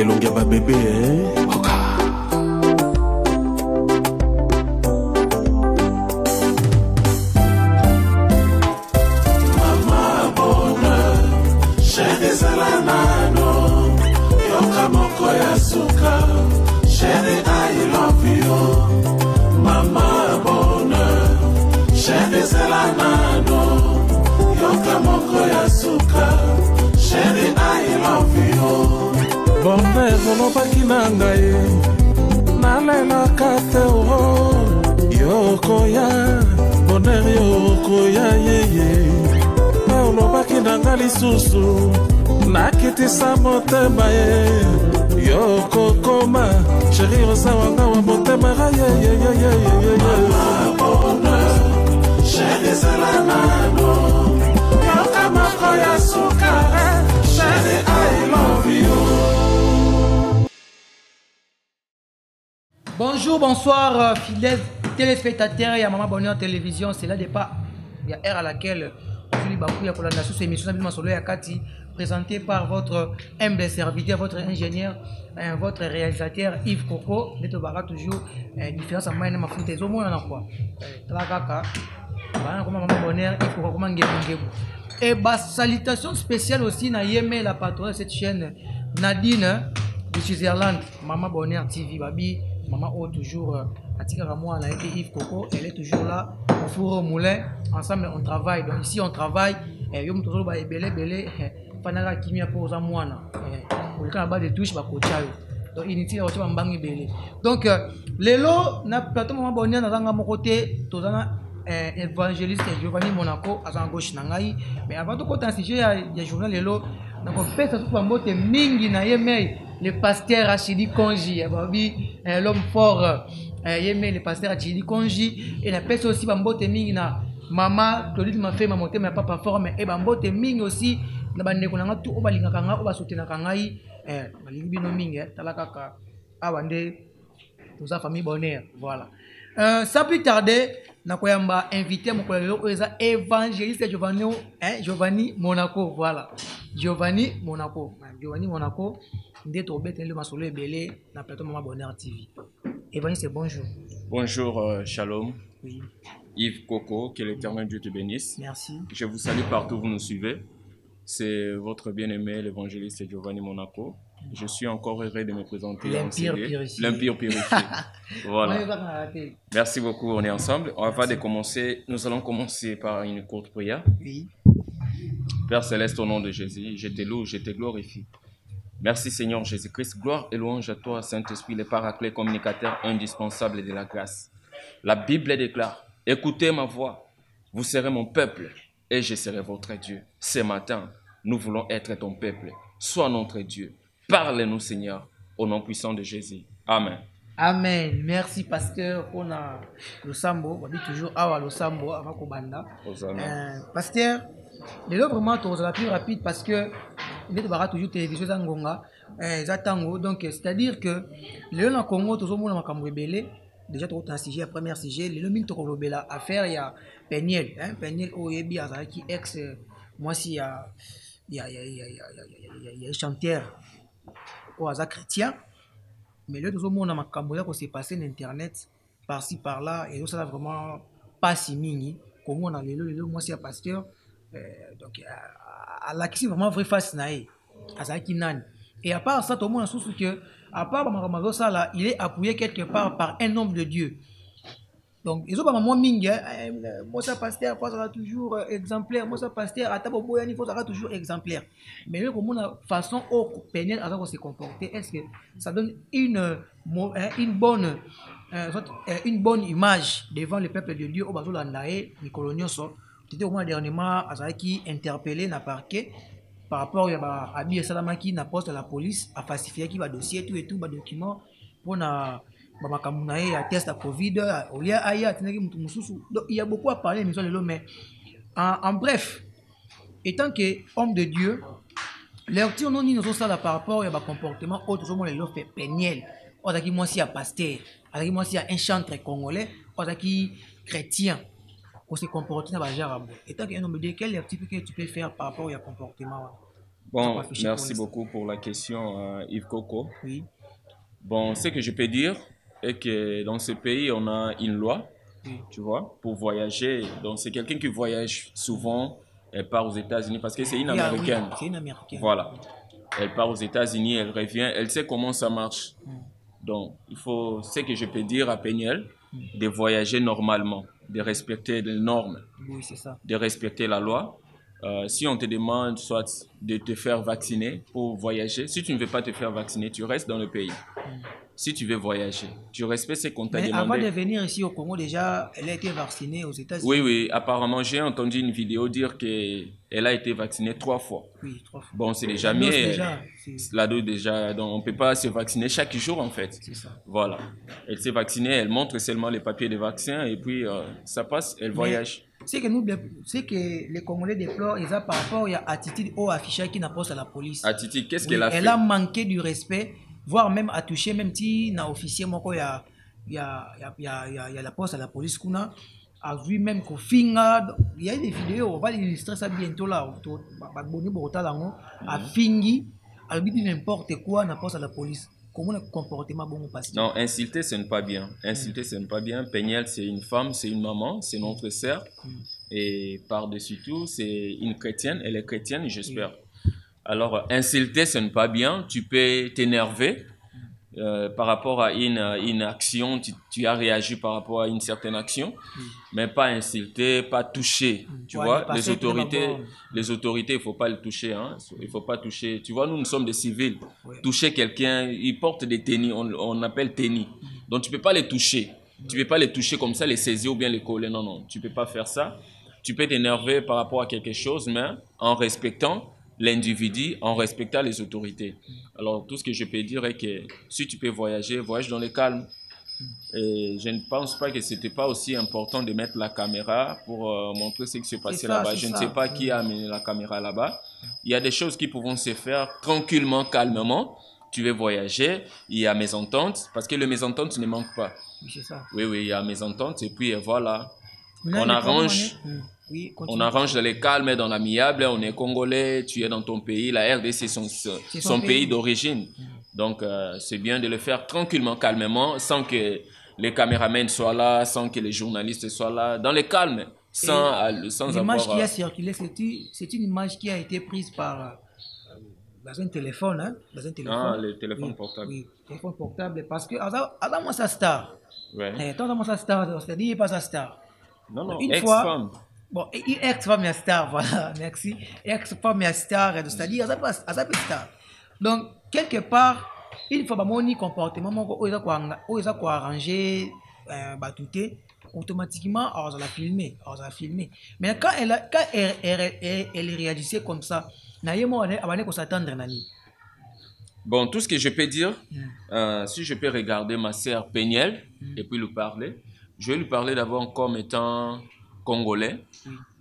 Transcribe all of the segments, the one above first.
elongia ba bébé oka mama bonheur chérie Zelanano yoka moko ya suka chérie I love you mama bonheur chérie Zelanano yoka moko ya suka chérie I love you bonheur olobaki na ngai nalelaka te yokoya bonheur yokoya yeye olobaki na ngai lisusu nakitisa motema ye yokokoma chérie oza wanga wa motema chérie Zelanano yoka moko ya suka chérie I love you. Bonjour, bonsoir, fidèles téléspectateurs et à Maman Bonheur Télévision. C'est là départ. Il y a heure à laquelle Julie Bakou a la sous émission Yakati, présentée par votre humble serviteur, votre ingénieur, votre réalisateur Yves Coco. Vous êtes toujours différence à moi et ma foute. Au moins, on a quoi? Talakaka, Maman Bonheur, Yves Coco, comment et bah, salutations spéciales aussi, na yémé la patronne de cette chaîne, Nadine de Switzerland, Maman Bonheur TV, Babi. Maman O toujours à Tika-Ramon, elle a été Yves Coco, elle est toujours là, au four au moulin, ensemble on travaille. Donc ici on travaille, et yom toujours ba belé belé, fanara kimia pour zamwana, pour le cas bas de touche ba kochayo. Donc inutile on va mbangi belé. Donc lelo na plateau Maman Bonheur na zanga mon côté, tozana évangéliste Giovanni Monaco à gauche nangai, mais avant de côté un sujet il y a journal lelo, donc on peut ça tout pa mbote mingi na yemei. Le pasteur Achidi Konji, l'homme fort, le pasteur Achidi Konji, et la personne aussi, Bambote Ming, maman, Claudine m'a fait, maman, mais papa fort, mais Bambote Ming aussi, Nabane Konanga, tout au Balingakanga, au Basotena Kangai, Balingino Ming, Talakaka, Awande, toute sa famille bonheur, voilà. Sans plus tarder, Nakoyamba invité mon collègue évangéliste Giovanni Monaco, voilà. Giovanni Monaco, Dès que vous le masolo est belé, na plateau Maman Bonheur TV. Évangéliste, bonjour. Bonjour, shalom. Oui. Yves Coco, que l'Éternel Dieu te bénisse. Merci. Je vous salue partout où vous nous suivez. C'est votre bien-aimé, l'évangéliste Giovanni Monaco. Je suis encore heureux de me présenter. L'Empire purifié. L'Empire purifié. Voilà. Merci beaucoup, on est ensemble. Avant de commencer, nous allons commencer par une courte prière. Oui. Père Céleste, au nom de Jésus, je te loue, je te glorifie. Merci Seigneur Jésus-Christ. Gloire et louange à toi, Saint-Esprit, le paraclet communicateur indispensable de la grâce. La Bible déclare, écoutez ma voix, vous serez mon peuple et je serai votre Dieu. Ce matin, nous voulons être ton peuple. Sois notre Dieu. Parle-nous Seigneur, au nom puissant de Jésus. Amen. Amen. Merci pasteur. On a le sambo. On dit toujours awa le sambo avant qu'on banda. Pasteur, les lois vraiment la plus rapide parce que il est toujours télévision zangonga zatango donc c'est-à-dire que les lois Congo toujours mon makambo rebelle déjà trop un sujet premier sujet les lois minto kolobela affaire il y a Peniel Peniel oyebi azaki ex moi si il y a chanteur au hasard chrétien mais le toujours mon makambo là qu'on s'est passé sur internet par-ci par-là et ça vraiment pas si mini comme on a les lois moi si un pasteur donc à la question vraiment vrai face naïe à ça qui nan et à part ça tout le monde a sous que à part Maramaro ça là il est appuyé quelque part par un homme de Dieu donc ils ont pas moi minga moi ça pasteur quoi ça sera toujours exemplaire moi ça pasteur à tabo boyani faut ça sera toujours exemplaire mais le comment la façon au pénal à se comporter est-ce que ça donne une bonne image devant le peuple de Dieu au bazo landae ni colonioso. C'était au moins dernièrement qui interpellé na parquet par rapport à Abi Salamaki na poste de la police a falsifié qui va dossier tout et tout ba document pour na ba makamunae à test à Covid au lieu aya tenaki mutu mususu donc il y a beaucoup à parler mais en bref étant que homme de Dieu leur tir non nous ça par rapport à ba comportement autre monde le fait Peniel on a qui moi si à pasteur on a qui moi si à un chanteur congolais on a qui chrétien on se comporte dans la jarabo. Et tant qu'un homme de quel type que tu peux faire par rapport au comportement? Bon, merci beaucoup pour la question, Yves Coco. Oui. Bon, ce que je peux dire est que dans ce pays, on a une loi, tu vois, pour voyager. Donc, c'est quelqu'un qui voyage souvent, elle part aux États-Unis parce que c'est une Américaine. Oui, c'est une Américaine. Voilà. Elle part aux États-Unis, elle revient, elle sait comment ça marche. Donc, il faut, ce que je peux dire à Péniel, de voyager normalement, de respecter les normes, oui, c'est ça. de respecter la loi. Si on te demande soit de te faire vacciner pour voyager, si tu ne veux pas te faire vacciner, tu restes dans le pays. Si tu veux voyager, tu respectes ce qu'on t'a demandé. Avant de venir ici au Congo, déjà, elle a été vaccinée aux États-Unis. Oui, oui. Apparemment, j'ai entendu une vidéo dire qu'elle a été vaccinée 3 fois. Oui, 3 fois. Bon, c'est déjà mieux. La dose déjà. Donc, on ne peut pas se vacciner chaque jour, en fait. C'est ça. Voilà. Elle s'est vaccinée, elle montre seulement les papiers de vaccin et puis ça passe, elle voyage. C'est que les Congolais déplorent, ils ont par rapport à l'attitude au affichage qui n'a pas à la police. Attitude, qu'est-ce qu'elle a fait? Elle a manqué du respect, voire même à toucher, même si na officier il y a la poste à la police qu'on a vu même qu'au finga, il y a des vidéos, on va illustrer ça bientôt là, à fingi, à lui n'importe quoi n'a poste à la police. Comment le comportement bon passe? Non, insulter, ce n'est pas bien. Insulter, ce n'est pas bien. Péniel, c'est une femme, c'est une maman, c'est notre sœur. Et par-dessus tout, c'est une chrétienne. Elle est chrétienne, j'espère. Alors, insulter, ce n'est pas bien. Tu peux t'énerver par rapport à une action. Tu as réagi par rapport à une certaine action, mais pas insulter, pas toucher. Tu vois, les autorités, il ne faut pas les toucher. Hein. Il ne faut pas toucher. Tu vois, nous sommes des civils. Toucher quelqu'un, ils portent des tennis, on appelle tennis. Donc, tu ne peux pas les toucher. Tu ne peux pas les toucher comme ça, les saisir ou bien les coller. Non, non, tu ne peux pas faire ça. Tu peux t'énerver par rapport à quelque chose, mais en respectant l'individu, en respectant les autorités. Alors, tout ce que je peux dire est que si tu peux voyager, voyage dans le calme. Et je ne pense pas que ce n'était pas aussi important de mettre la caméra pour montrer ce qui se passait là-bas. Je ne sais pas qui a amené la caméra là-bas. Il y a des choses qui pourront se faire tranquillement, calmement. Tu veux voyager, il y a mésentente, parce que le mésentente ne manque pas. Oui, oui, il y a mésentente, et puis voilà. On arrange dans le calme, dans l'amiable, on est congolais, tu es dans ton pays, la RDC c'est son pays d'origine. Donc c'est bien de le faire tranquillement, calmement, sans que les caméramans soient là, sans que les journalistes soient là, dans le calme, sans avoir... L'image qui a circulé, c'est une image qui a été prise par... dans un téléphone, hein? Dans un téléphone. Ah, le téléphone portable. Oui, téléphone portable, parce que avant moi, ça star. Ouais. Tant moi, ça star, c'est-à-dire pas sa star. Non, non, ex-femme. Bon, ex-femme est star, voilà, merci. Ex-femme est star, c'est-à-dire, ça peut star. Donc, quelque part, il faut que comportement, où ils ont arrangé, automatiquement, on va filmer. Mais quand elle réagissait comme ça, on va s'attendre. Bon, tout ce que je peux dire, si je peux regarder ma sœur Péniel et puis lui parler, je vais lui parler d'abord comme étant congolais.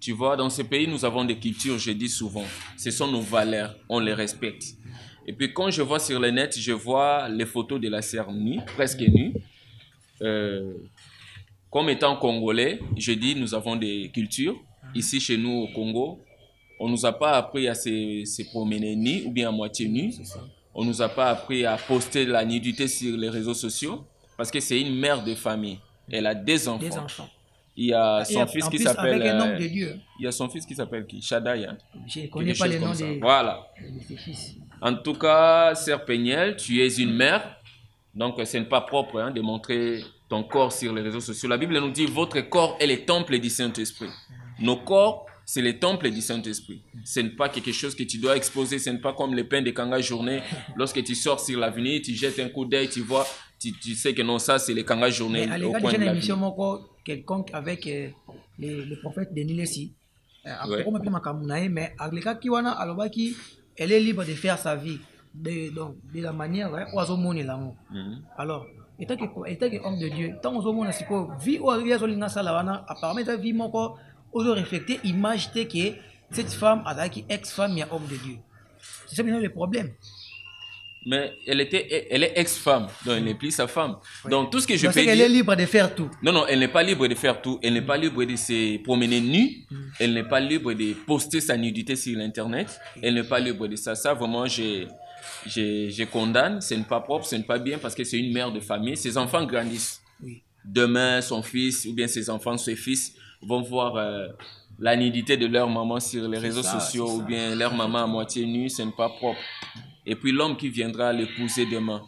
Tu vois, dans ce pays, nous avons des cultures, je dis souvent. Ce sont nos valeurs, on les respecte. Et puis quand je vois sur le net, je vois les photos de la sœur nue, presque nue. Comme étant congolais, je dis nous avons des cultures. Ici, chez nous, au Congo, on ne nous a pas appris à se promener nus ou bien à moitié nus. On ne nous a pas appris à poster la nudité sur les réseaux sociaux parce que c'est une mère de famille. Elle a des enfants. Il y a son fils qui s'appelle... Il y a son fils qui s'appelle qui? Shadaya. Je ne connais pas le nom de... Voilà. En tout cas, sœur Péniel, tu es une mère. Donc, ce n'est pas propre de montrer ton corps sur les réseaux sociaux. La Bible nous dit, votre corps est le temple du Saint-Esprit. Nos corps, c'est le temple du Saint-Esprit. Ce n'est pas quelque chose que tu dois exposer. Ce n'est pas comme le pain de Kanga journée. Lorsque tu sors sur l'avenue, tu jettes un coup d'œil, tu vois, tu sais que non, ça, c'est le Kanga journée au coin de la vie. Quelconque avec le prophète Denis Lessi. Mais elle est libre de faire sa vie de la manière où elle monnaie l'amour. Alors, étant que homme de Dieu, tant qu'on a vie où elle a apparemment ta vie mon aux refléter image que cette femme a qui ex-femme et homme de Dieu. C'est ça le problème. Mais elle est ex-femme, donc elle n'est plus sa femme. Oui. Donc tout ce que je peux dire... Elle est libre de faire tout. Non, non, elle n'est pas libre de faire tout. Elle n'est pas libre de se promener nue. Elle n'est pas libre de poster sa nudité sur l'internet. Elle n'est pas libre de ça. Ça, vraiment, je condamne. Ce n'est pas propre, ce n'est pas bien parce que c'est une mère de famille. Ses enfants grandissent. Oui. Demain, son fils ou bien ses enfants, ses fils vont voir la nudité de leur maman sur les réseaux sociaux ou bien leur maman à moitié nue. Ce n'est pas propre. Et puis l'homme qui viendra l'épouser demain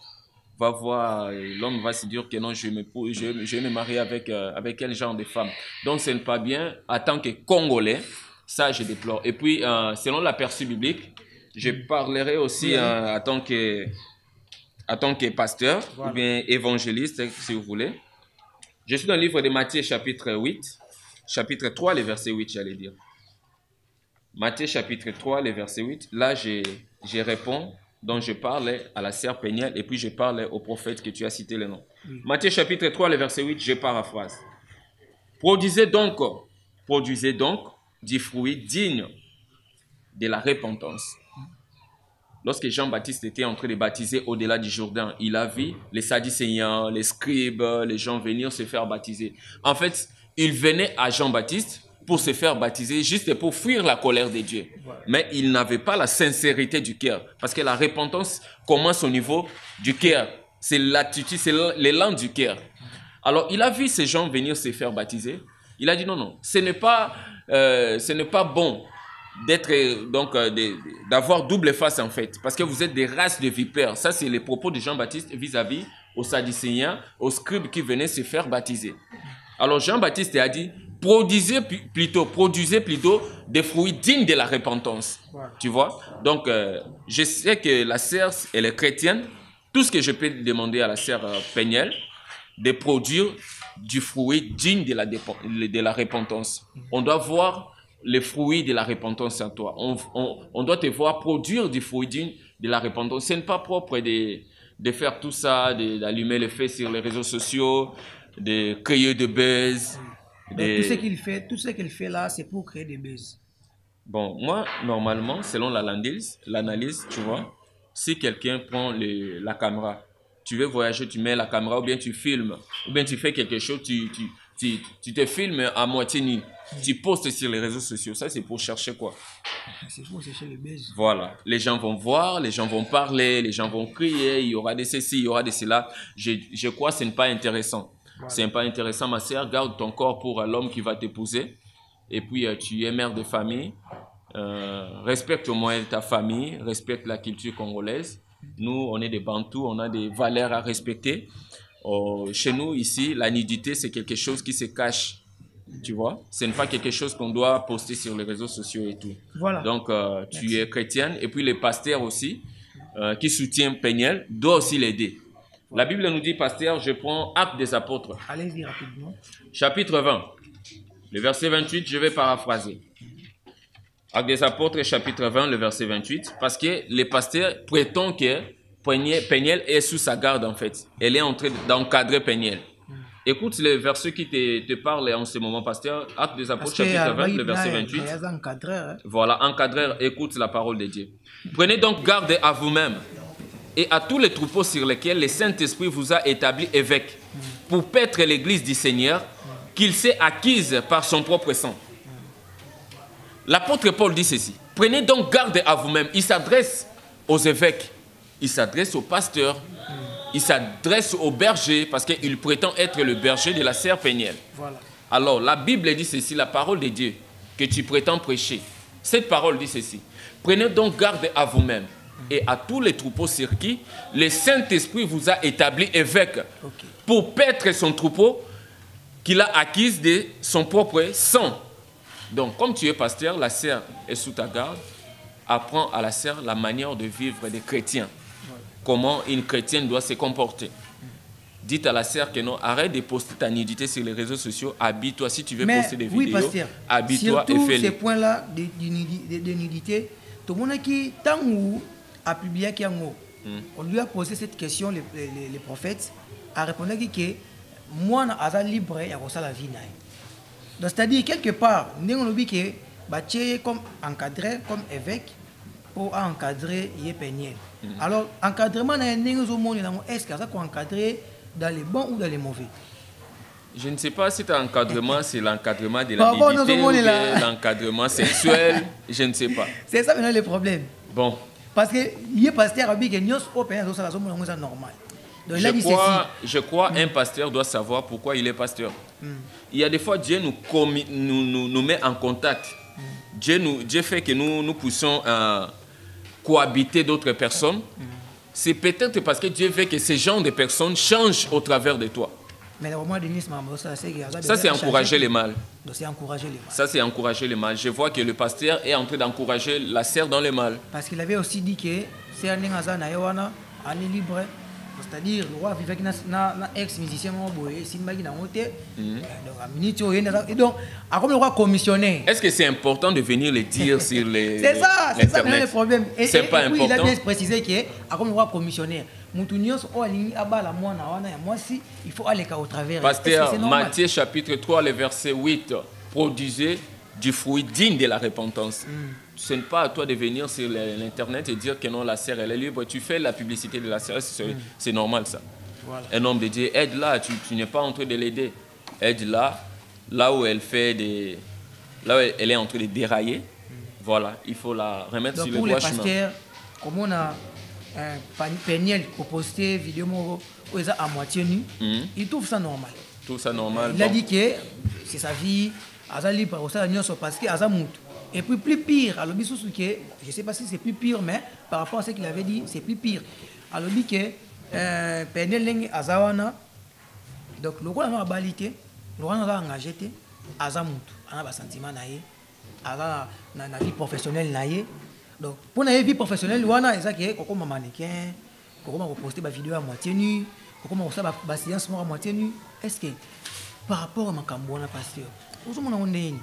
va voir, l'homme va se dire que non, je vais me marier avec quel genre de femme. Donc ce n'est pas bien. En tant que Congolais, ça je déplore. Et puis selon l'aperçu biblique, je parlerai aussi en tant que pasteur ou bien évangéliste, si vous voulez. Je suis dans le livre de Matthieu chapitre 8, chapitre 3, le verset 8, j'allais dire. Matthieu chapitre 3, le verset 8. Là, je réponds. Donc, je parle à la sœur Péniel et puis je parle au prophète que tu as cité le nom. Oui. Matthieu chapitre 3, le verset 8, je paraphrase. Produisez donc du fruit digne de la repentance. Lorsque Jean-Baptiste était en train de baptiser au-delà du Jourdain, il a vu les Sadducéens, les scribes, les gens venir se faire baptiser. En fait, ils venaient à Jean-Baptiste pour se faire baptiser, juste pour fuir la colère de Dieu. Mais ils n'avaient pas la sincérité du cœur. Parce que la repentance commence au niveau du cœur. C'est l'attitude, c'est l'élan du cœur. Alors, il a vu ces gens venir se faire baptiser. Il a dit non, non, ce n'est pas bon d'avoir double face en fait. Parce que vous êtes des races de vipères. Ça, c'est les propos de Jean-Baptiste vis-à-vis aux Sadducéens, aux scribes qui venaient se faire baptiser. Alors, Jean-Baptiste a dit, produisez plutôt des fruits dignes de la repentance. Ouais. Tu vois? Donc, je sais que la sœur, elle est chrétienne. Tout ce que je peux demander à la sœur Péniel, de produire du fruit digne de la repentance. On doit voir les fruits de la repentance en toi. On doit te voir produire du fruit digne de la repentance. Ce n'est pas propre de faire tout ça, d'allumer le feu sur les réseaux sociaux, de créer des buzz. Tout ce qu'il fait là, c'est pour créer des buzz. Bon, moi, normalement, selon l'analyse, tu vois, si quelqu'un prend la caméra, tu veux voyager, tu mets la caméra, ou bien tu filmes, ou bien tu fais quelque chose, tu te filmes à moitié nu, tu postes sur les réseaux sociaux, ça c'est pour chercher quoi? C'est pour chercher les buzz. Voilà, les gens vont voir, les gens vont parler, les gens vont crier, il y aura de ceci, il y aura de cela. Je crois que ce n'est pas intéressant. Voilà. Ce n'est pas intéressant, ma sœur, garde ton corps pour l'homme qui va t'épouser. Et puis tu es mère de famille, respecte au moins ta famille, respecte la culture congolaise. Nous, on est des Bantous, on a des valeurs à respecter. Chez nous, ici, la nudité, c'est quelque chose qui se cache. Tu vois, ce n'est pas quelque chose qu'on doit poster sur les réseaux sociaux et tout. Voilà. Donc, tu es chrétienne. Et puis, les pasteurs aussi, qui soutiennent Péniel, doivent aussi l'aider. La Bible nous dit, pasteur, je prends Actes des Apôtres. Allez-y rapidement. Chapitre 20. Le verset 28, je vais paraphraser. Actes des Apôtres, chapitre 20, le verset 28. Parce que les pasteurs prétendent que Péniel est sous sa garde, en fait. Elle est en train d'encadrer Péniel. Écoute le verset qui te parle en ce moment, pasteur. Actes des Apôtres, chapitre 20, le verset 28. Voilà, encadreur, écoute la parole de Dieu. Prenez donc garde à vous-même et à tous les troupeaux sur lesquels le Saint-Esprit vous a établi évêque, pour paître l'église du Seigneur, qu'il s'est acquise par son propre sang. L'apôtre Paul dit ceci. Prenez donc garde à vous-même. Il s'adresse aux évêques, il s'adresse aux pasteurs, il s'adresse aux bergers, parce qu'il prétend être le berger de la sœur Péniel. Voilà. Alors, la Bible dit ceci, la parole de Dieu que tu prétends prêcher. Cette parole dit ceci. Prenez donc garde à vous-même et à tous les troupeaux sur qui le Saint-Esprit vous a établi évêque, pour paître son troupeau qu'il a acquise de son propre sang. Donc, comme tu es pasteur, la sœur est sous ta garde. Apprends à la sœur la manière de vivre des chrétiens. Comment une chrétienne doit se comporter. Dites à la sœur que non, arrête de poster ta nudité sur les réseaux sociaux. Habille-toi. Si tu veux poster des vidéos, habille-toi et fais-le. Surtout ces points-là de nudité, tout le monde qui, tant où a publié qu'il y a on lui a posé cette question, les prophètes, a répondu que moi, je suis libre et je suis la vie. Donc, c'est-à-dire, quelque part, nous avons dit que comme encadré, comme évêque, pour encadrer les Peniel. Alors, encadrement, est-ce que ça peut encadrer dans les bons ou dans les mauvais? Je ne sais pas si ton encadrement, c'est l'encadrement de la nudité ou l'encadrement sexuel. Je ne sais pas. C'est ça maintenant le problème. Bon. Parce que les pasteurs ont dit que nous sommes normal. Donc, je crois un pasteur doit savoir pourquoi il est pasteur. Il y a des fois, Dieu nous met en contact. Dieu fait que nous puissions cohabiter d'autres personnes. C'est peut-être parce que Dieu veut que ces genres de personnes changent au travers de toi. Mais ça, c'est encourager les mâles. Ça, c'est encourager les mâles. Je vois que le pasteur est en train d'encourager la sœur dans le mal. Parce qu'il avait aussi dit que c'est un libre. C'est-à-dire, le roi vivait avec un ex-musicien, donc, comme le roi commissionnaire. Est-ce que c'est important de venir le dire sur les c'est ça le problème. C'est pas important. Il a bien précisé que, comme le roi commissionnaire, il faut aller au travers. Pasteur, Matthieu chapitre 3, le verset 8, produisez du fruit digne de la repentance. Ce n'est pas à toi de venir sur l'internet et dire que non, la sœur elle est libre. Tu fais la publicité de la sœur, c'est normal ça. Voilà. Un homme de Dieu, aide-la, tu n'es pas en train de l'aider. Aide-la, là où elle fait là où elle est en train de dérailler. Voilà, il faut la remettre donc sur le droit chemin. Pour les pasteurs, comme on a Peniel pour poster vidéo où ils sont à moitié nus, il trouve ça normal. Il a dit que c'est sa vie, il est libre parce qu'il a un et puis plus pire, alors je ne sais pas si c'est plus pire, mais par rapport à ce qu'il avait dit, c'est plus pire. Alors dit que Peniel Lengi Azawana, donc le roi a balité, le roi a engagé, Azamut, on a un sentiment, on a une vie professionnelle. Donc pour la vie professionnelle, on a des mannequin, on a posté des vidéos à moitié nue, on a posté des séances à moitié nue. Est-ce que par rapport à ma cambouana pasteur,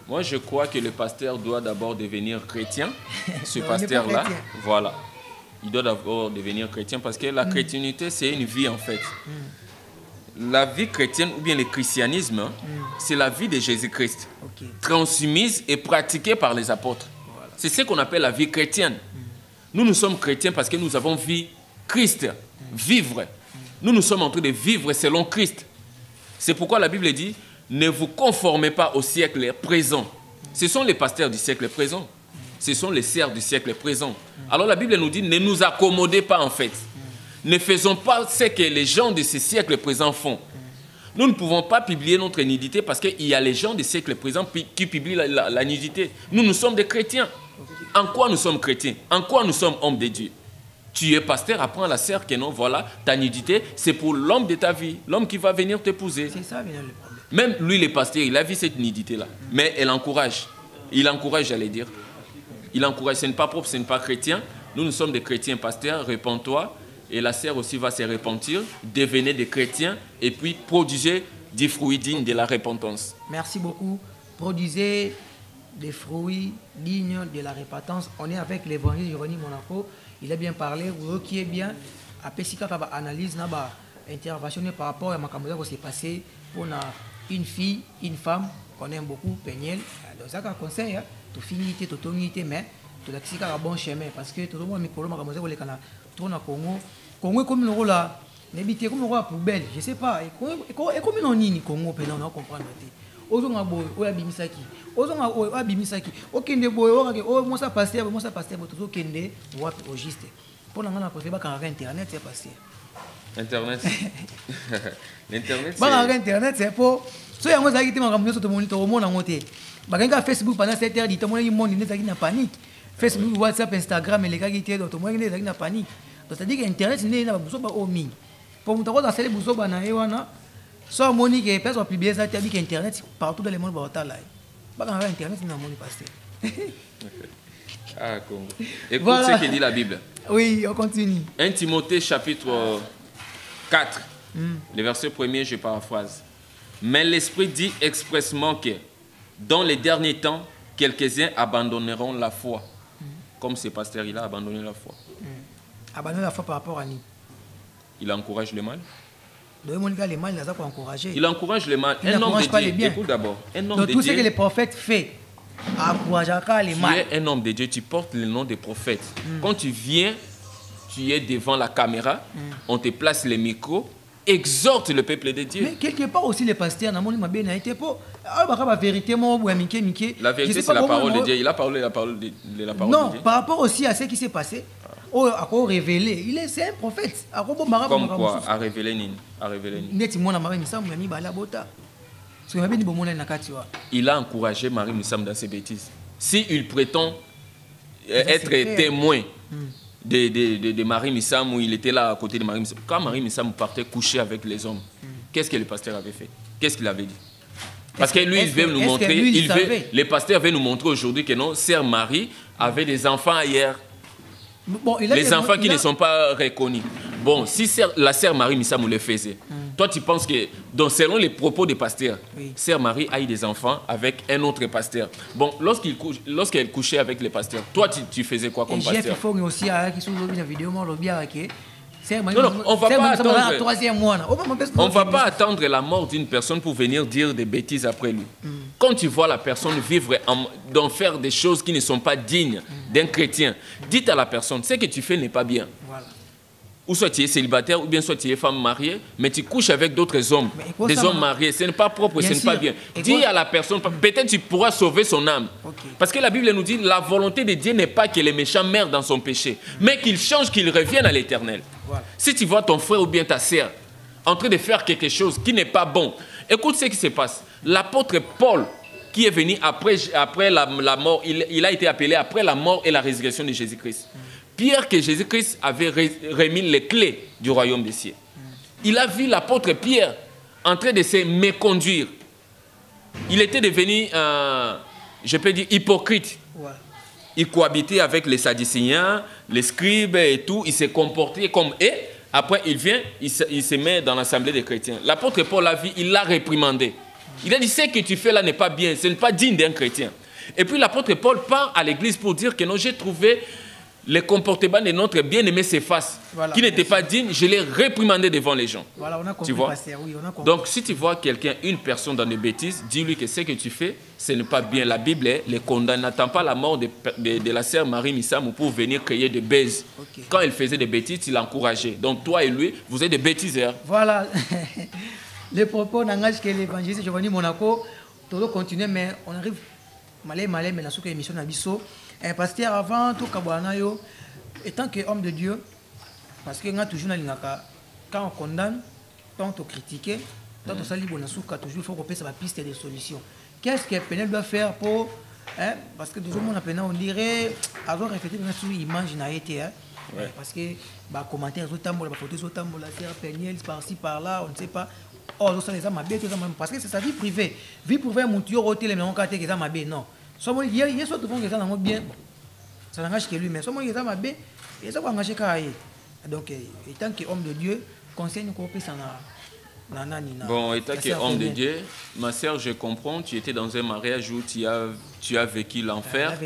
moi, je crois que le pasteur doit d'abord devenir chrétien. Ce pasteur-là, voilà. Il doit d'abord devenir chrétien parce que la chrétienté, c'est une vie en fait. La vie chrétienne ou bien le christianisme, c'est la vie de Jésus-Christ, transmise et pratiquée par les apôtres. Voilà. C'est ce qu'on appelle la vie chrétienne. Nous sommes chrétiens parce que nous avons vu Christ vivre. Nous sommes en train de vivre selon Christ. C'est pourquoi la Bible dit: ne vous conformez pas au siècle présent. Ce sont les pasteurs du siècle présent. Ce sont les sœurs du siècle présent. Alors la Bible nous dit: ne nous accommodez pas en fait. Ne faisons pas ce que les gens de ce siècle présent font. Nous ne pouvons pas publier notre nudité parce qu'il y a les gens du siècle présent qui publient la nudité. Nous sommes des chrétiens. En quoi nous sommes chrétiens? En quoi nous sommes hommes de Dieu? Tu es pasteur, apprends à la sœur que non, voilà, ta nudité, c'est pour l'homme de ta vie, l'homme qui va venir t'épouser. C'est ça, bien le problème. Même lui, le pasteur, il a vu cette nudité-là. Mais elle encourage. Il encourage, j'allais dire. Il encourage. Ce n'est pas propre, ce n'est pas chrétien. Nous sommes des chrétiens pasteurs. Répands-toi. Et la sœur aussi va se repentir. Devenez des chrétiens. Et puis, produisez des fruits dignes de la repentance. Merci beaucoup. Produisez des fruits dignes de la repentance. On est avec l'évangile Jérôme Monaco. Il a bien parlé. Vous qui est bien. Après, si on analyse, intervention par rapport à ce qui s'est passé pour une fille, une femme qu'on aime beaucoup, Peniel. Donc ça, un conseil, tu finis, tu tournes, mais tu as un bon chemin parce que tout le monde a mis problème à Congo. Congo est comme le rôle là, n'habite comme le roi poubelle, je ne sais pas. Et comme on n'y Congo, on a compris. Ozonga boy, oya bimisaki. Ozonga oya bimisaki. Okende boy, moi ça passer, tout okende, wapi au juste. Pour la ngana côté ba kan internet c'est passé. Internet. L'internet c'est Internet c'est pour so yango zaki te makambo so to monitor mo na ngote. Ba kan Facebook pendant 7 heures dit to mo ni monde ne zaki na panique. Facebook, WhatsApp, Instagram et les gars qui étaient dans to mo ne zaki na panique. Donc ça dit que internet n'est na buso ba o mingi. Pour mo to ko dans celle buso ba na ewana. So moni que personne publier ça dit que internet partout dans le monde ba otala. Ba kan internet na moni passer. Ah Congo. Écoute voilà ce que dit la Bible. Oui, on continue. 1 Timothée chapitre 4, le verset 1er, je paraphrase. Mais l'Esprit dit expressement que dans les derniers temps, quelques-uns abandonneront la foi. Comme ce pasteur, il a abandonné la foi. Abandonner la foi par rapport à nous. Il encourage le mal. Il encourage le mal. Il n'encourage pas les biens. Écoute d'abord. Donc tout ce que les prophètes font, Tu es un homme de Dieu, tu portes le nom des prophètes. Quand tu viens, tu es devant la caméra, on te place les micros, exhorte le peuple de Dieu. Mais quelque part aussi, les pasteurs, la vérité, la vérité, c'est la parole de Dieu. Il a parlé la parole de Dieu. Non, par rapport aussi à ce qui s'est passé, à révéler, c'est un prophète. Comme quoi? À révéler Nini. Il a encouragé Marie Moussam dans ses bêtises. S'il prétend être témoin de Marie Moussam, où il était là à côté de Marie Moussam, quand Marie Moussam partait coucher avec les hommes, qu'est-ce que le pasteur avait fait? Qu'est-ce qu'il avait dit? Parce que lui, il veut nous montrer, les pasteurs veulent nous montrer aujourd'hui que non, Sœur Marie avait des enfants ailleurs. Bon, les enfants qui ne sont pas reconnus. Bon, si la Sœur Marie Moussam le faisait, toi tu penses que, donc, selon les propos des pasteurs, Sœur Marie a eu des enfants avec un autre pasteur. Bon, lorsqu'elle couchait avec les pasteurs, toi tu faisais quoi comme pasteur? Non, on ne va pas attendre la mort d'une personne pour venir dire des bêtises après lui. Quand tu vois la personne vivre, faire des choses qui ne sont pas dignes d'un chrétien, dites à la personne, ce que tu fais n'est pas bien. Voilà. Ou soit tu es célibataire, ou bien soit tu es femme mariée, mais tu couches avec d'autres hommes, des hommes mariés. Ce n'est pas propre, ce n'est pas bien. Dis à la personne, peut-être tu pourras sauver son âme. Parce que la Bible nous dit, la volonté de Dieu n'est pas que les méchants meurent dans son péché, mais qu'ils changent, qu'ils reviennent à l'Éternel. Voilà. Si tu vois ton frère ou bien ta sœur en train de faire quelque chose qui n'est pas bon, écoute ce qui se passe. L'apôtre Paul, qui est venu après la mort, il a été appelé après la mort et la résurrection de Jésus-Christ. Pierre, que Jésus-Christ avait remis les clés du royaume des cieux. Il a vu l'apôtre Pierre en train de se méconduire. Il était devenu, je peux dire, hypocrite. Ouais. Il cohabitait avec les Sadducéens, les scribes et tout. Il s'est comporté comme eux. Après, il vient, il se met dans l'assemblée des chrétiens. L'apôtre Paul l'a vu, il l'a réprimandé. Il a dit, ce que tu fais là n'est pas bien, ce n'est pas digne d'un chrétien. Et puis l'apôtre Paul part à l'église pour dire que non, j'ai trouvé le comportement de notre bien-aimé Céphas, voilà, qui n'était pas digne, je l'ai réprimandé devant les gens. Voilà, on a compris, tu vois? Oui, on a compris. Donc, si tu vois quelqu'un, une personne dans des bêtises, dis-lui que ce que tu fais, ce n'est pas bien. La Bible les condamne. N'attends pas la mort de la sœur Marie Moussam pour venir créer des bêtises. Okay. Quand elle faisait des bêtises, il l'encourageait. Donc, toi et lui, vous êtes des bêtiseurs. Voilà. Les propos n'engagent que l'évangéliste Giovanni Monaco. Tout le continuer, mais on arrive malé, mais dans cette émission d'Abisso. Un pasteur avant tout Kabouanayo, étant qu'homme de Dieu, parce que toujours quand on condamne, quand on critique, quand on s'allie bonasuka, toujours il faut qu'on passe la piste des solutions. Qu'est-ce que Penel doit faire pour, parce que toujours on dirait avoir réfléchi sur l'image n'a été, parce que bah commentaires autant la photo autant la terre Penel par-ci par-là, on ne sait pas. Oh, ça les a mabé, parce que c'est sa vie privée. Vie privée, mon tueur au télé, mais on a été mabé, non. Il y a soit devant les gens bien, ça n'engage que lui, mais soit il y a ma bé, et ça va engager qu'à eux. Donc, étant qu'homme de Dieu, conseille nous qu'on puisse en. Bon, étant qu'homme de Dieu, ma sœur, je comprends, tu étais dans un mariage où tu as vécu l'enfer.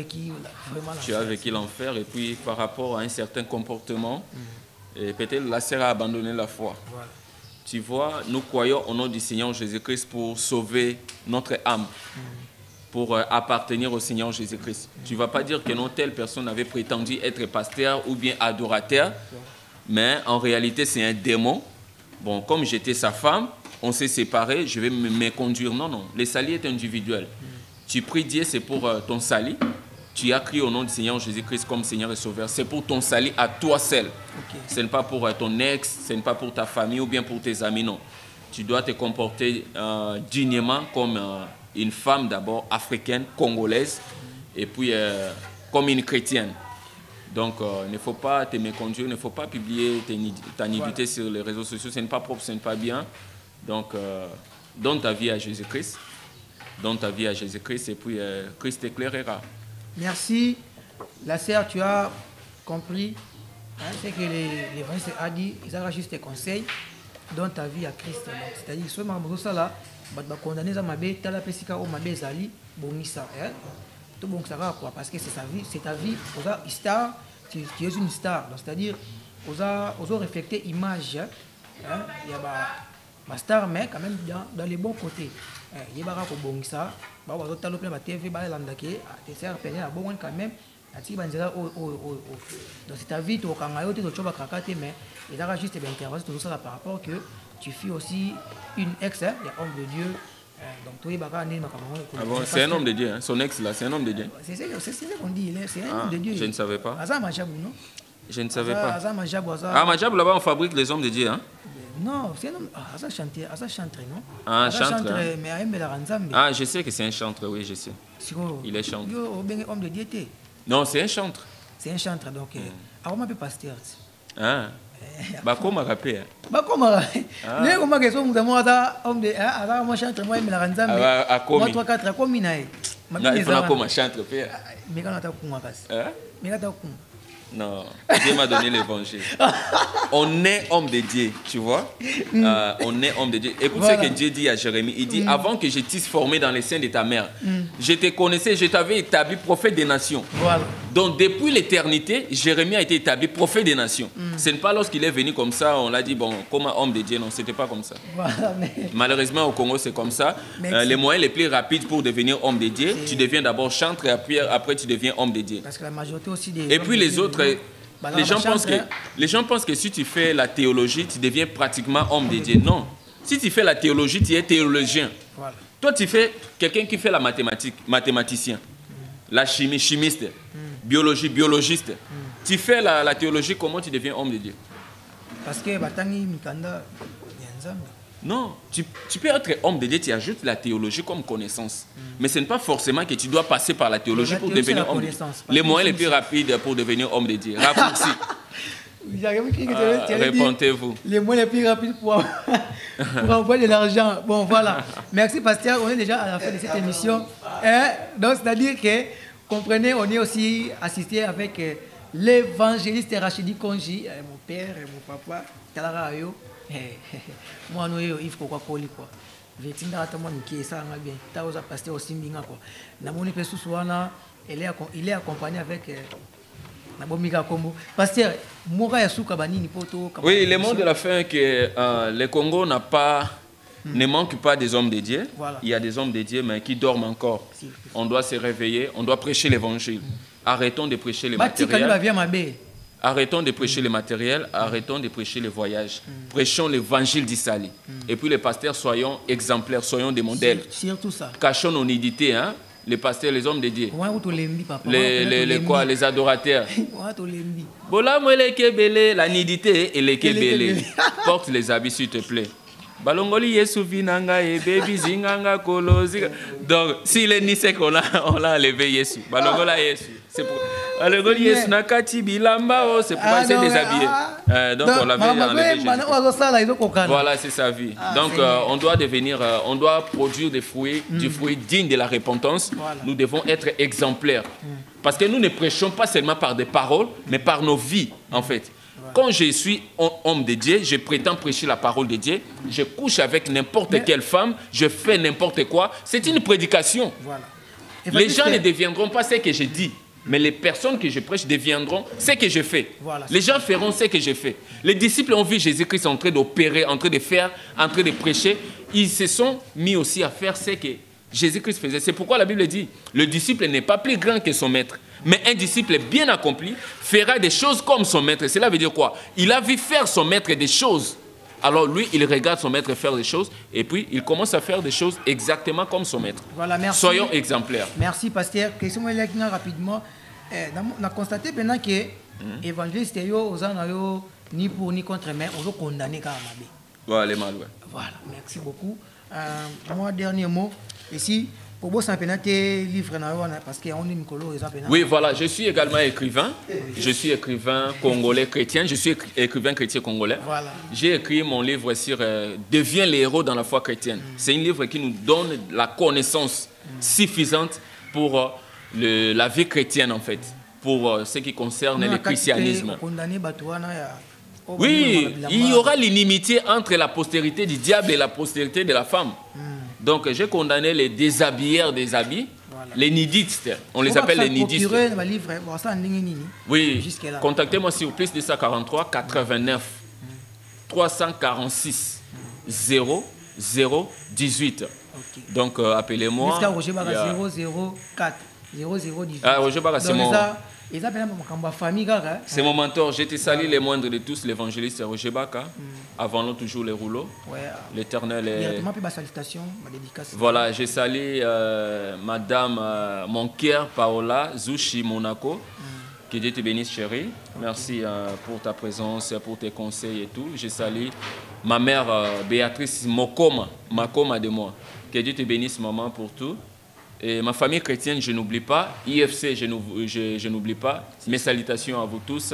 Tu as vécu l'enfer, et puis par rapport à un certain comportement, peut-être la sœur a abandonné la foi. Voilà. Tu vois, nous croyons au nom du Seigneur Jésus-Christ pour sauver notre âme. Pour appartenir au Seigneur Jésus-Christ. Tu ne vas pas dire que non, telle personne avait prétendu être pasteur ou bien adorateur, mais en réalité, c'est un démon. Bon, comme j'étais sa femme, on s'est séparés, je vais me conduire. Non, non, le salut est individuel. Tu pries Dieu, c'est pour ton salut. Tu as crié au nom du Seigneur Jésus-Christ comme Seigneur et Sauveur. C'est pour ton salut à toi seul. Okay. Ce n'est pas pour ton ex, ce n'est pas pour ta famille ou bien pour tes amis, non. Tu dois te comporter dignement comme une femme d'abord africaine, congolaise, et puis comme une chrétienne. Donc, il ne faut pas te méconduire, il ne faut pas publier ta nudité sur les réseaux sociaux. Ce n'est pas propre, ce n'est pas bien. Donc, donne ta vie à Jésus-Christ. Donne ta vie à Jésus-Christ et puis Christ t'éclairera. Merci. La sœur, tu as compris. C'est que les vrais a dit, ils ont juste des conseils. Donne ta vie à Christ. C'est-à-dire, ce moment là, condamné à Mabé, tu as la pesika au Mabé Zali, Bonissa. Tout bon, ça va quoi? Parce que c'est ta vie. Star, tu es une star. C'est-à-dire, aux refléter image. Il y a star, mais quand même dans les bons côtés. Il y a des gens qui ont TV, des sœurs peine à bon quand même. Dans cette vie, tu as mais il y a juste une intervention tout ça par rapport que tu fais aussi une ex, il y a homme de Dieu. Donc, tu es ah bon, c'est un homme de Dieu, hein? Son ex là, c'est un homme de Dieu. C'est ce qu'on dit, c'est un homme de Dieu. Je ne savais pas. Non? Je ne savais pas. Ah, Majab, là-bas, on fabrique les hommes de Dieu, hein? Non, c'est un homme. Ça chantre, non? Ah, un chantre. Ah, je sais que c'est un chantre, oui, je sais. Il est chantre. Homme de Dieu. Non, c'est un chantre. C'est un chantre, donc. Alors, on peut pasteur. Ah. Bah, comment rappeler? Bah, comment rappeler? Comment que nous avons homme de. Alors, moi, chantre, moi, il me la rend. À quoi? 3, 4, à quoi, minaï? Il faut comment chantre, père? Mais quand on a un mais quand on a non, Dieu m'a donné l'évangile. On est homme de Dieu, tu vois. On est homme de Dieu. Écoute voilà. Ce que Dieu dit à Jérémie. Il dit, avant que je t'eusse formé dans les seins de ta mère, je te connaissais, je t'avais établi prophète des nations. Voilà. Donc depuis l'éternité, Jérémie a été établi prophète des nations. Ce n'est pas lorsqu'il est venu comme ça, on l'a dit, bon, comme un homme de Dieu. Non, ce n'était pas comme ça. Voilà, mais... Malheureusement, au Congo, c'est comme ça. Les moyens les plus rapides pour devenir homme de Dieu, tu deviens d'abord chantre et après tu deviens homme de Dieu. Parce que la majorité aussi des... Et puis les autres... Les gens pensent que si tu fais la théologie, tu deviens pratiquement homme de Dieu. Non. Si tu fais la théologie, tu es théologien. Voilà. Toi, tu fais quelqu'un qui fait la mathématique, mathématicien. La chimie, chimiste. Biologie, biologiste. Tu fais la théologie, comment tu deviens homme de Dieu? Parce que non, tu peux être homme de Dieu, tu ajoutes la théologie comme connaissance. Mais ce n'est pas forcément que tu dois passer par la théologie pour devenir homme de Dieu. Les moyens les plus rapides pour devenir homme de Dieu. Raccourci. Répondez-vous. Les moyens les plus rapides pour envoyer de l'argent. Bon, voilà. Merci, pasteur. On est déjà à la fin de cette émission. Donc, c'est-à-dire que, comprenez, on est aussi assisté avec l'évangéliste Rachidi Konji, mon père et mon papa, Talarayo. Moi nous il faut quoi quoi vetinda hata moi miki ça nga bien taoza pasteur aussi mbinga quoi na moni pe susuana il est accompagné avec na bomika kombo pasteur moka ya suka banini poto. Oui, le mot de la fin que le Congo n'a pas ne manque pas des hommes de Dieu. Voilà. Il y a des hommes de Dieu mais qui dorment encore. On doit se réveiller, on doit prêcher l'évangile. Arrêtons de prêcher les matériels. Arrêtons de prêcher le matériel, arrêtons de prêcher le voyage. Prêchons l'évangile d'Issali. Et puis les pasteurs, soyons exemplaires, soyons des modèles. Surtout ça. Cachons nos nidités, hein? Les pasteurs, les hommes de Dieu. Les adorateurs. La nidité et les kebele. Porte les habits, s'il te plaît. Balongoli Yesu vinanga et baby zinganga kolozi. Donc, si les nisek on l'a enlevé Yesu. Balongola Yesu. C'est pour Balongoli Yesu nakati bilamba oh, c'est pour essayer de déshabiller. Donc on l'avait enlevé Jésus. Voilà, c'est sa vie. Donc on doit devenir on doit produire des fruits, du fruit digne de la repentance. Voilà. Nous devons être exemplaires. Parce que nous ne prêchons pas seulement par des paroles, mais par nos vies en fait. Quand je suis homme de Dieu, je prétends prêcher la parole de Dieu, je couche avec n'importe quelle femme, je fais n'importe quoi. C'est une prédication. Voilà. Les gens ne deviendront pas ce que je dis, mais les personnes que je prêche deviendront ce que je fais. Voilà, les gens feront ce que je fais. Les disciples ont vu Jésus-Christ en train d'opérer, en train de faire, en train de prêcher. Ils se sont mis aussi à faire ce que Jésus-Christ faisait. C'est pourquoi la Bible dit, le disciple n'est pas plus grand que son maître. Mais un disciple bien accompli fera des choses comme son maître. Cela veut dire quoi? Il a vu faire son maître des choses. Alors lui, il regarde son maître faire des choses et puis il commence à faire des choses exactement comme son maître. Voilà, merci. Soyons exemplaires. Merci, pasteur. Question rapidement. On a constaté maintenant que l'évangéliste ni pour ni contre, mais on doit condamner quand même. Voilà, les mal, ouais. Voilà, merci beaucoup. Moi, dernier mot. Ici, pour vous, c'est un livre parce qu'on est Nicolo. Oui, voilà, je suis également écrivain. Je suis écrivain congolais chrétien. Je suis écrivain chrétien congolais. Voilà. J'ai écrit mon livre sur Deviens les héros dans la foi chrétienne. C'est un livre qui nous donne la connaissance suffisante pour la vie chrétienne, en fait, pour ce qui concerne le christianisme. Oui, il y aura l'inimitié entre la postérité du diable et la postérité de la femme. Donc, j'ai condamné les déshabilleurs des habits, voilà. Les nidistes. On les appelle les nidistes. Oui, contactez-moi sur plus de 143 89 346 0 0 18. Donc appelez-moi. Jusqu'à Roger Baga 004 0018. Ah, Roger Baga, c'est mon... C'est mon mentor. Je te salue les moindres de tous, l'évangéliste Roger Baka. Avant toujours les rouleaux. L'Éternel est... Voilà, je salue Madame Monquier Paola Zouchi Monaco. Que Dieu te bénisse, chérie. Merci pour ta présence, pour tes conseils et tout. Je salue ma mère Béatrice Makoma de moi. Que Dieu te bénisse, maman, pour tout. Et ma famille chrétienne, je n'oublie pas. IFC, je n'oublie pas. Mes salutations à vous tous.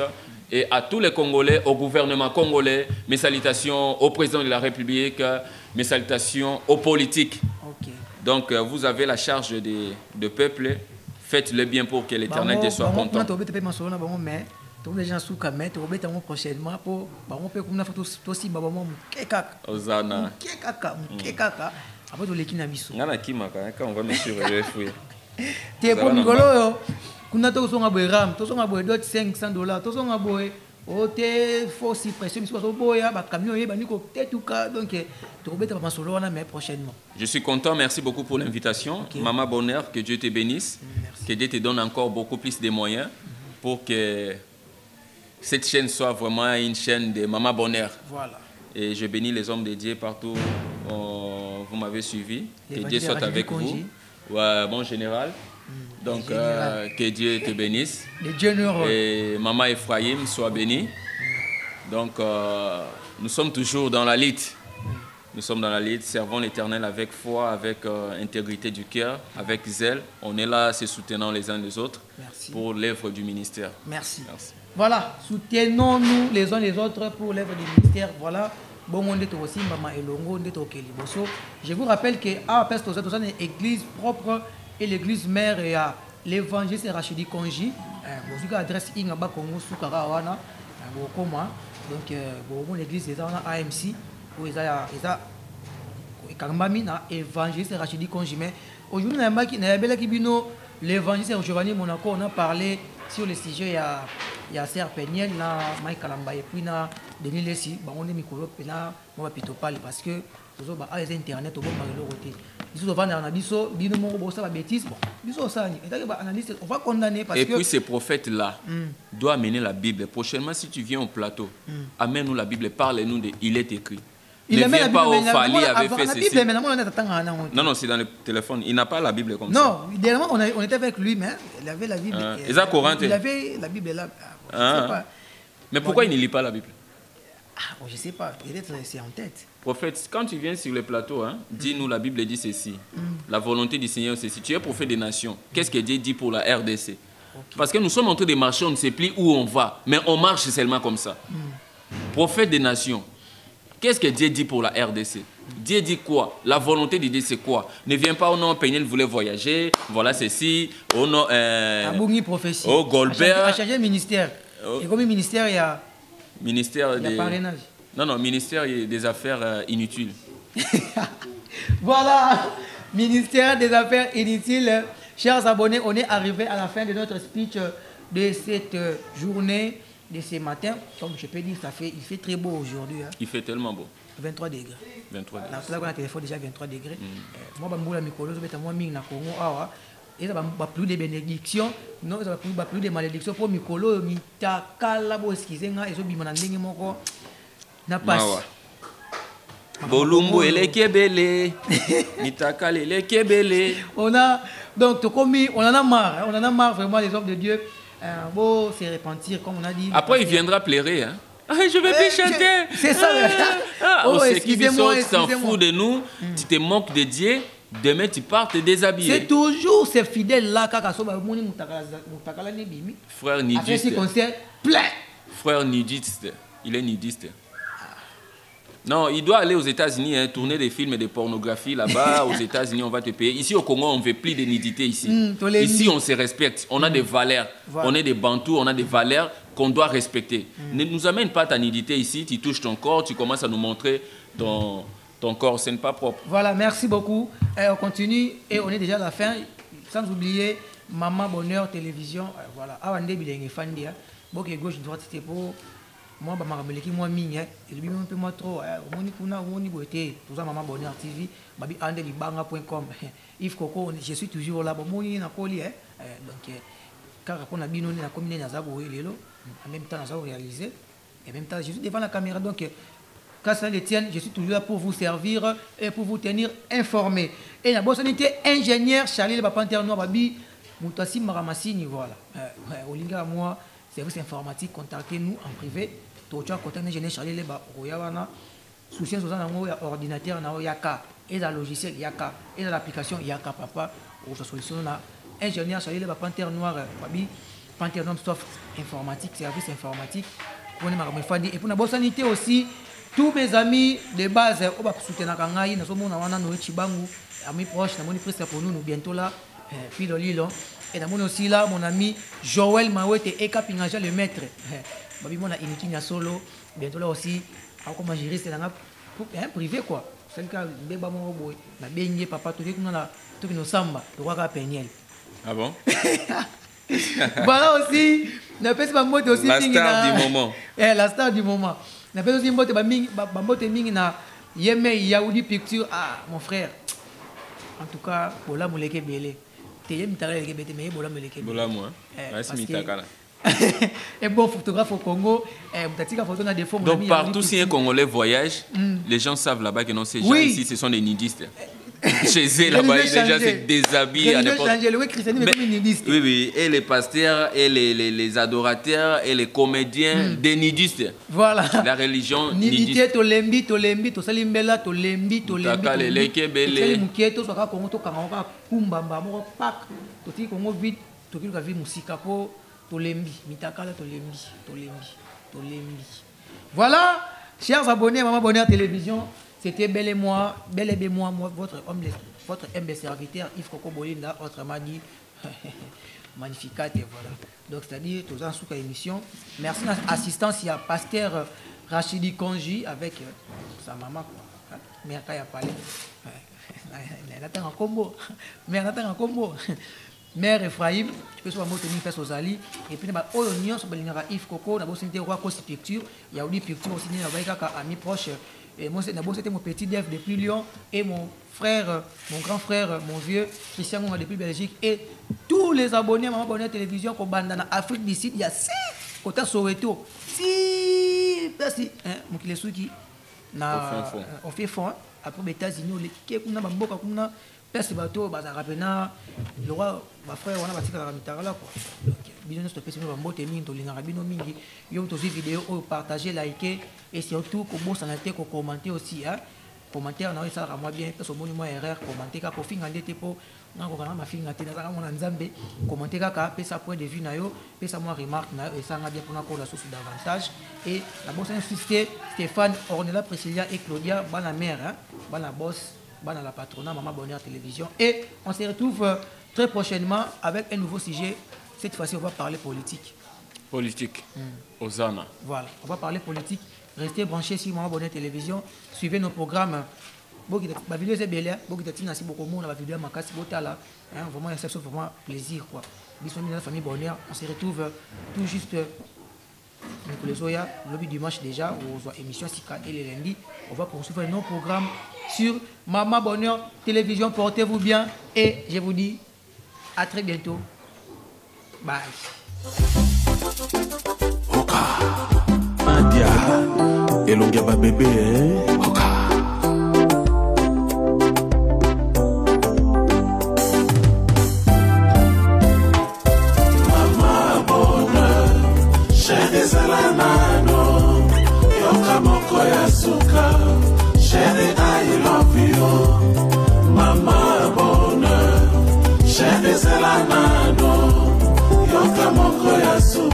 Et à tous les Congolais, au gouvernement congolais, mes salutations au président de la République, mes salutations aux politiques. Donc, vous avez la charge de peuple. Faites-le bien pour que l'Éternel te soit content. Osana. Après tout l'équipe n'a mis ça. Quand on va me suivre, t'es pour Migolo, kuna to songa boy ram, to songa boy dot $500, to songa boy o te fausse pression, mais so boya ba camion yeba niko tetuka donc to beta pas solo wana mais prochainement. Je suis content, merci beaucoup pour l'invitation. Maman Bonheur, que Dieu te bénisse. Merci. Que Dieu te donne encore beaucoup plus de moyens pour que cette chaîne soit vraiment une chaîne de Maman Bonheur. Voilà. Et je bénis les hommes de Dieu partout où vous m'avez suivi. Que Dieu soit avec vous. Ouais, bon général. Donc, que Dieu te bénisse. Et Maman Ephraim soit bénie. Donc, nous sommes toujours dans la lutte. Nous sommes dans la lutte, servons l'Éternel avec foi, avec intégrité du cœur, avec zèle. On est là, se soutenant les uns les autres. Merci. Pour l'œuvre du ministère. Merci. Merci. Voilà, soutenons-nous les uns les autres pour l'œuvre du ministère. Voilà. Bon, on est aussi Maman Elongo, on est au Keliboso. Je vous rappelle que à Pestos, c'est une église propre et l'église mère et à l'évangile c'est Rachidi Konji. Vous avez adresse Ingaba Kongo Soukara Wana. Donc, l'église est en AMC. Où ils ont Kambami na évangile Rachidi Konji. Mais aujourd'hui, l'évangile c'est Giovanni Monaco. On a parlé sur le sujet. Il y a Serre Peniel, Mike Kalamba et puis Denis Lessi. On est micro là, on va plutôt parler parce que les internet au bon côté. On va condamner parce que... Et puis ces prophètes-là doivent amener la Bible. Prochainement, si tu viens au plateau, amène-nous la Bible, parle-nous de il est écrit. Il ne vient pas au Fali avait fait ceci. Non, non, c'est dans le téléphone. Il n'a pas la Bible comme ça. Non, idéalement, on était avec lui, mais il avait la Bible. Il avait la Bible là. Je sais pas. Mais pourquoi il ne lit pas la Bible? Je ne sais pas, peut-être c'est en tête. Prophète, quand tu viens sur le plateau, dis-nous, la Bible dit ceci. La volonté du Seigneur, c'est ceci. Tu es prophète des nations. Qu'est-ce que Dieu dit pour la RDC? Parce que nous sommes en train de marcher, on ne sait plus où on va, mais on marche seulement comme ça. Prophète des nations. Qu'est-ce que Dieu dit pour la RDC? Dieu dit quoi? La volonté de Dieu, c'est quoi? Ne viens pas au nom, Péniel voulait voyager, voilà ceci, au nom... Abougni prophétie. Au Goldberg. A changé de ministère. Et comme ministère, il y a... Ministère des... parrainage. Non, ministère des affaires inutiles. Voilà, ministère des affaires inutiles. Chers abonnés, on est arrivé à la fin de notre speech de cette journée, de ce matin. Comme je peux dire, il fait très beau aujourd'hui. Il fait tellement beau. 23 degrés. 23 degrés. Là, on a téléphone déjà 23 degrés. Moi, je suis Mikolo, je suis na Congo. Et ça va plus de bénédictions, non, ça va plus de malédictions pour Mikolo, Mitakala, excusez-moi, et je suis manandé moko na passe. Bolumbo et les Kébélé, Mitakala et les Kébélé. On a donc on en a marre vraiment les hommes de Dieu. Bon, se repentir comme on a dit. Après il viendra pleurer, hein. Je vais plus chanter. C'est ça. Excusez-moi, tu t'en fous de nous, tu te moques de Dieu. Demain, tu pars te déshabiller. C'est toujours ces fidèles-là. Frère nudiste. Frère nudiste. Il est nudiste. Non, il doit aller aux États-Unis, tourner des films de pornographie là-bas. Aux États-Unis, on va te payer. Ici, au Congo, on ne veut plus de nudité ici. Ici, on se respecte. On a des valeurs. Voilà. On est des Bantous, on a des valeurs qu'on doit respecter. Ne nous amène pas ta nudité ici. Tu touches ton corps, tu commences à nous montrer ton corps, ce n'est pas propre. Voilà, merci beaucoup. On continue et on est déjà à la fin. Sans oublier Maman Bonheur Télévision. Voilà. Awande bilenge fandia. Boke gauche droite c'était pour moi ba marameleki moi mingi et lui même peu moi trop moni kuna moni boité tout ça maman Bonheur TV babi ande libanga.com Yves Coco je suis toujours là moni na koli donc car on a bino na commune na zabo lelo en même temps na zabo réaliser et en même temps je suis devant la caméra donc quand ça les tienne je suis toujours là pour vous servir et pour vous tenir informé et la bonne était ingénieur Charlie le Panthère Noir babi Moutasi Maramassini voilà olinga moi service informatique contactez-nous en privé. Tu as contacté l'ingénieur Charlie Leba, Royawana, souci de ordinateur, Yaka, et la logiciel Yaka, et l'application Yaka Papa, ou sa solution, ingénieur Charlie Leba, Panthère Noir, Babi, Panthère Noir Soft informatique, service informatique, et pour la bonne sanité aussi, tous mes amis de base, on va soutenir Kangaï, nous sommes en Chibangu, amis proches, nous sommes presque pour nous, bientôt là, puis le Lilo. Et nous aussi là, mon ami Joël Mawete et Kapingaja le maître. Babi mon Iniki na solo, bientôt là aussi, comment gérer c'est un privé quoi. C'est le cas de Bamo Boy, na beigné papa tout que nous samba, tu vois qu'à Peniel. Ah bon? Voilà aussi, na pèse ba moto aussi la star du moment. La star du moment. Na pèse aussi moto ba mingi na Yeme Yaoudi Picture. Ah mon frère. En tout cas, pour la mouleke belé. Un bon photographe au Congo, donc partout si un Congolais voyage, les gens savent là-bas que non, ces gens ici ce sont des nudistes. Chez eux là-bas, les gens se déshabillent à n'importe quel. Oui, et les pasteurs, et les adorateurs, et les comédiens, des nudistes. Voilà. La religion nudiste. Tolembi, to salimbela, tolembi. Takaleleke belé. Muketo soka Congo to kangaka kumbamba moko pak. To ti Congo vite, to ki ka vi musika po tolembi, mitakala tolembi. Voilà, chers abonnés à Maman Bonheur Télévision. C'était bel et moi, votre humble serviteur Yves Coco Bolinda, autrement dit Magnificat et voilà. Donc c'est-à-dire tous en sous émission. Merci à l'assistance, il y a pasteur Rachidi Konji avec sa maman quoi. Mère Kaya Palais. Elle attend un combo. Mère Ephraim, tu peux soit tenir face aux alliés et puis bah oignon sur Belinara Yves Coco, d'abord c'était roi Cosi Picture, il y a aussi Picture aussi avec ami proche. Et moi, c'était mon petit Dev depuis Lyon et mon frère, mon grand frère, mon vieux Christian depuis Belgique et tous les abonnés à Maman Bonheur Télévision qu'on bande dans l'Afrique du Sud, il y a 6 côté Soweto. Si, merci. Mon Kilesouki, on fait fond. Après les États-Unis, les Kékouna, Bamboka, Kouna, Perce Bateau, Bazarapena, le roi, ma frère, on a bâti la Mitara. Bino nous stopper sur Bambo, Téming, Tolinarabino Mingi, yo tous les vidéos, partager, liker et surtout, comment s'en était, commenter aussi. Commentaire, on a ça moi bien, parce que mon numéro erreur, commenter, quand on finit en détepo, on a ma fille, on a Nzambe, commenter, quand on a sa point de vue, on a moi remarque, et ça a bien pour la source davantage. Et la bosse insistée, Stéphane, Ornella, Priscilla et Claudia, la mère, la bosse, la patronat, Maman Bonheur Télévision. Et on se retrouve très prochainement avec un nouveau sujet. Cette fois-ci, on va parler politique. Politique. Osana. Voilà, on va parler politique. Restez branchés sur Maman Bonheur Télévision. Suivez nos programmes. La vidéo est belle. Vraiment, c'est vraiment plaisir. La famille Bonheur. On se retrouve tout juste le lobby dimanche déjà aux émissions Sika et les lundis. On va poursuivre nos programmes sur Maman Bonheur Télévision. Portez-vous bien et je vous dis à très bientôt. Bye. Oka. Nadia. Elongia ba bébé. Oka. Maman Bonheur. Chérie Zalanano. Yoka moko yasuka. Chérie, I love you. Maman Bonheur. Chérie Zalanano.